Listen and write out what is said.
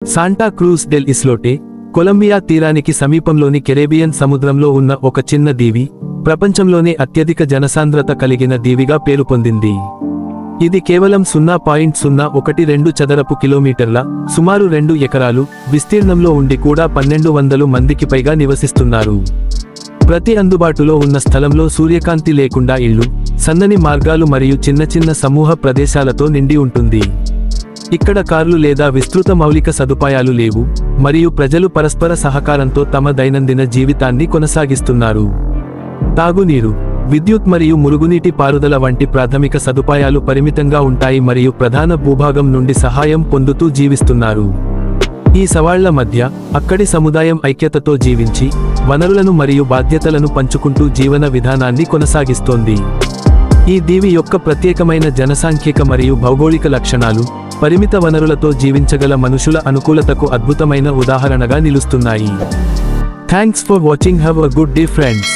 Santa cruise del ఇస్లోటే, Colombia తీరానికి సమీపంలోని Caribbean సముద్రంలో ఉన్న ఒక చిన్న దీవి, ప్రపంచంలోనే అత్యధిక జనసాంద్రత కలిగిన దీవిగా పేరు పొందింది. ఇది కేవలం 0.012 చదరపు కిలోమీటర్ల, సుమారు 2 ఎకరాలు విస్తీర్ణంలో ఉండి కూడా 1200 మందికి పైగా నివసిస్తున్నారు. ప్రతి అందుబాటులో ఉన్న స్థలంలో సూర్యకాంతి లేకుండా ఇళ్ళు, సన్నని మార్గాలు మరియు చిన్న చిన్న సమూహ ప్రదేశాలతో నిండి ఉంటుంది. ఇక్కడ కార్లు లేదా విస్తృత మౌలిక సదుపాయాలు లేవు, మరియు ప్రజలు పరస్పర సహకారంతో తమ దైనందిన జీవితాన్ని కొనసాగిస్తున్నారు. తాగునీరు, విద్యుత్ మరియు మురుగునీటి పారుదల వంటి ప్రాథమిక సదుపాయాలు పరిమితంగా ఉంటాయి మరియు ప్రధాన భూభాగం నుండి సహాయం పొందుతూ జీవిస్తున్నారు. ఈ సవాళ్ల మధ్య, అక్కడి సముదాయం ఐక్యతతో జీవించి, వనరులను మరియు బాధ్యతలను పంచుకుంటూ జీవన విధానాన్ని కొనసాగిస్తోంది. ఈ దీవి యొక్క ప్రత్యేకమైన జనసాంఖ్యిక మరియు భౌగోళిక లక్షణాలు, పరిమిత వనరులతో జీవించగల మనుషుల అనుకూలతకు అద్భుతమైన ఉదాహరణగా నిలుస్తున్నాయి. Thanks for watching. Have a good day friends.